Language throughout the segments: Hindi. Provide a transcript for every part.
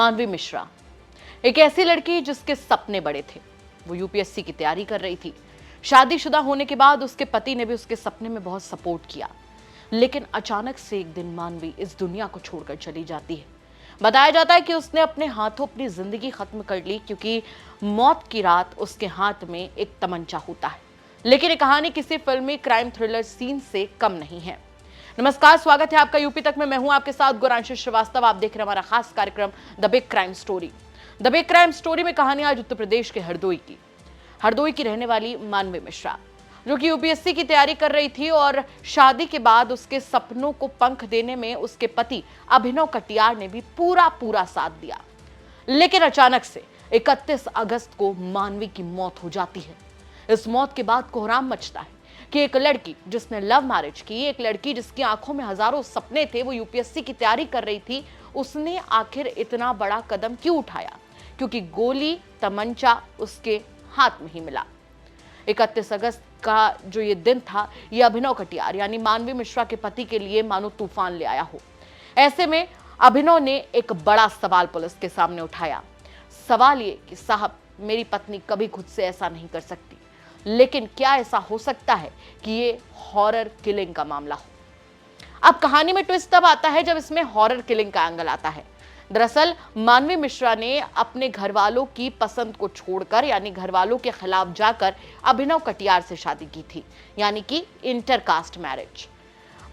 मानवी मिश्रा एक ऐसी लड़की जिसके सपने बड़े थे। वो यूपीएससी की तैयारी कर रही थी। शादीशुदा होने के बाद उसके पति ने भी उसके सपने में बहुत सपोर्ट किया, लेकिन अचानक से एक दिन मानवी इस दुनिया को छोड़कर चली जाती है। बताया जाता है कि उसने अपने हाथों अपनी जिंदगी खत्म कर ली, क्योंकि मौत की रात उसके हाथ में एक तमंचा होता है। लेकिन ये कहानी किसी फिल्मी क्राइम थ्रिलर सीन से कम नहीं है। नमस्कार, स्वागत है आपका यूपी तक में। मैं हूं आपके साथ गौरांशी श्रीवास्तव। आप देख रहे हैं हमारा खास कार्यक्रम the big crime story. The big crime story में कहानी आज उत्तर प्रदेश के हरदोई की रहने वाली मानवी मिश्रा, जो कि यूपीएससी की तैयारी कर रही थी और शादी के बाद उसके सपनों को पंख देने में उसके पति अभिनव कटियार ने भी पूरा साथ दिया। लेकिन अचानक से 31 अगस्त को मानवी की मौत हो जाती है। इस मौत के बाद कोहराम मचता है कि एक लड़की जिसने लव मैरिज की, एक लड़की जिसकी आंखों में हजारों सपने थे, वो यूपीएससी की तैयारी कर रही थी, उसने आखिर इतना बड़ा कदम क्यों उठाया? क्योंकि गोली तमंचा उसके हाथ में ही मिला। 31 अगस्त का जो ये दिन था, ये अभिनव कटियार यानी मानवी मिश्रा के पति के लिए मानो तूफान ले आया हो। ऐसे में अभिनव ने एक बड़ा सवाल पुलिस के सामने उठाया। सवाल ये कि साहब, मेरी पत्नी कभी खुद से ऐसा नहीं कर सकती, लेकिन क्या ऐसा हो सकता है कि ये हॉरर किलिंग का मामला हो? अब कहानी में ट्विस्ट तब आता है जब इसमें हॉरर किलिंग का एंगल आता है। दरअसल मानवी मिश्रा ने अपने घर वालों की पसंद को छोड़कर, यानी घर वालों के खिलाफ जाकर अभिनव कटियार से शादी की थी, यानी कि इंटरकास्ट मैरिज।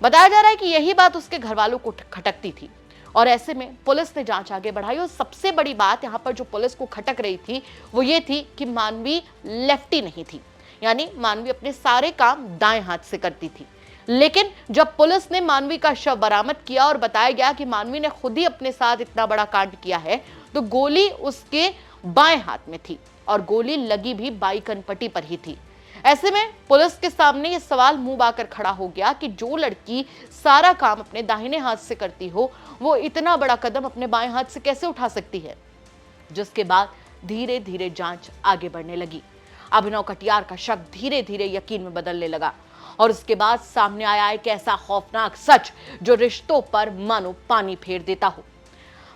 बताया जा रहा है कि यही बात उसके घर वालों को खटकती थी और ऐसे में पुलिस ने जांच आगे बढ़ाई। और सबसे बड़ी बात यहां पर जो पुलिस को खटक रही थी वो ये थी कि मानवी लेफ्टी नहीं थी, यानी मानवी अपने सारे काम दाएं हाथ से करती थी। लेकिन जब पुलिस ने मानवी का शव बरामद किया और बताया गया कि मानवी ने खुद ही अपने साथ इतना बड़ा कांड किया है, तो गोली उसके बाएं हाथ में थी और गोली लगी भी बाई कनपट्टी पर ही थी। ऐसे में पुलिस के सामने ये सवाल मुंह बाकर खड़ा हो गया कि जो लड़की सारा काम अपने दाहिने हाथ से करती हो, वो इतना बड़ा कदम अपने बाएं हाथ से कैसे उठा सकती है? जिसके बाद धीरे धीरे जांच आगे बढ़ने लगी। अभिनव कटियार का शक धीरे धीरे यकीन में बदलने लगा और उसके बाद सामने आया एक ऐसा खौफनाक सच जो रिश्तों पर मानो पानी फेर देता हो।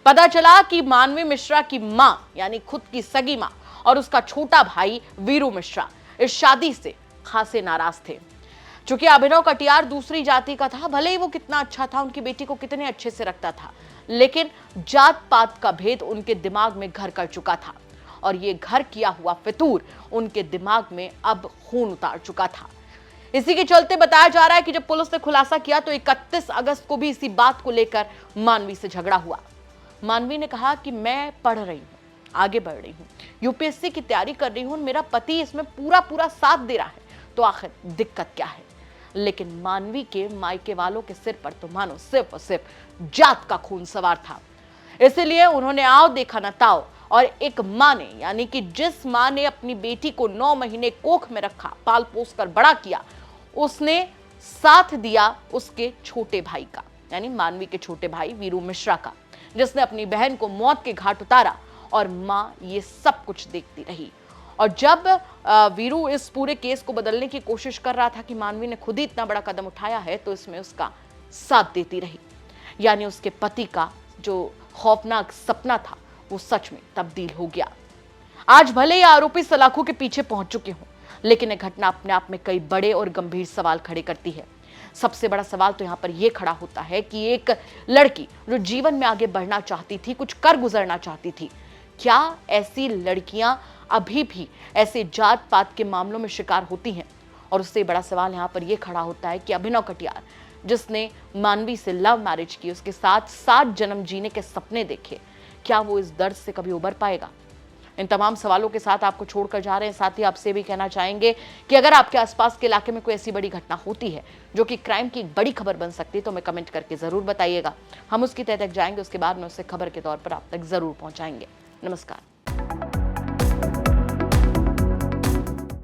पता चला कि मानवी मिश्रा की मां, यानी खुद की सगी मां, और उसका छोटा भाई वीरू मिश्रा इस शादी से खासे नाराज थे। चूंकि अभिनव कटियार दूसरी जाति का था, भले ही वो कितना अच्छा था, उनकी बेटी को कितने अच्छे से रखता था, लेकिन जात पात का भेद उनके दिमाग में घर कर चुका था और ये घर किया हुआ फितूर उनके दिमाग में अब खून उतार चुका था। इसी के चलते बताया जा रहा है कि जब पुलिस ने खुलासा किया तो 31 अगस्त को भी इसी बात को लेकर मानवी से झगड़ा हुआ। मानवी ने कहा कि मैं पढ़ रही हूँ, आगे बढ़ रही हूँ, यूपीएससी की तैयारी कर रही हूँ, मेरा पति इसमें पूरा साथ दे रहा है, तो आखिर दिक्कत क्या है? लेकिन मानवी के मायके वालों के सिर पर तो मानो सिर्फ और सिर्फ जात का खून सवार था। इसीलिए उन्होंने आओ देखा न ताओ और एक मां ने, यानी कि जिस मां ने अपनी बेटी को 9 महीने कोख में रखा, पाल पोस कर बड़ा किया, उसने साथ दिया उसके छोटे भाई का, यानी मानवी के छोटे भाई वीरू मिश्रा का, जिसने अपनी बहन को मौत के घाट उतारा और मां ये सब कुछ देखती रही। और जब वीरू इस पूरे केस को बदलने की कोशिश कर रहा था कि मानवी ने खुद ही इतना बड़ा कदम उठाया है, तो इसमें उसका साथ देती रही। यानी उसके पति का जो खौफनाक सपना था वो सच में तब्दील हो गया। आज भले ही आरोपी सलाखों के पीछे पहुंच चुके हों, लेकिन यह घटना अपने आप में कई बड़े और गंभीर सवाल खड़े करती है। सबसे बड़ा सवाल तो यहां पर यह खड़ा होता है कि एक लड़की जो जीवन में आगे बढ़ना चाहती थी, कुछ कर गुजरना चाहती थी, क्या ऐसी लड़कियां अभी भी ऐसे जात पात के मामलों में शिकार होती हैं? और उससे बड़ा सवाल यहां पर यह खड़ा होता है कि अभिनव कटियार, जिसने मानवी से लव मैरिज की, उसके साथ 7 जन्म जीने के सपने देखे, क्या वो इस दर्द से कभी उबर पाएगा? इन तमाम सवालों के साथ आपको छोड़कर जा रहे हैं। साथ ही आपसे भी कहना चाहेंगे कि अगर आपके आसपास के इलाके में कोई ऐसी बड़ी घटना होती है जो कि क्राइम की एक बड़ी खबर बन सकती है, तो हमें कमेंट करके जरूर बताइएगा। हम उसकी तह तक जाएंगे, उसके बाद में उसे खबर के तौर पर आप तक जरूर पहुंचाएंगे। नमस्कार।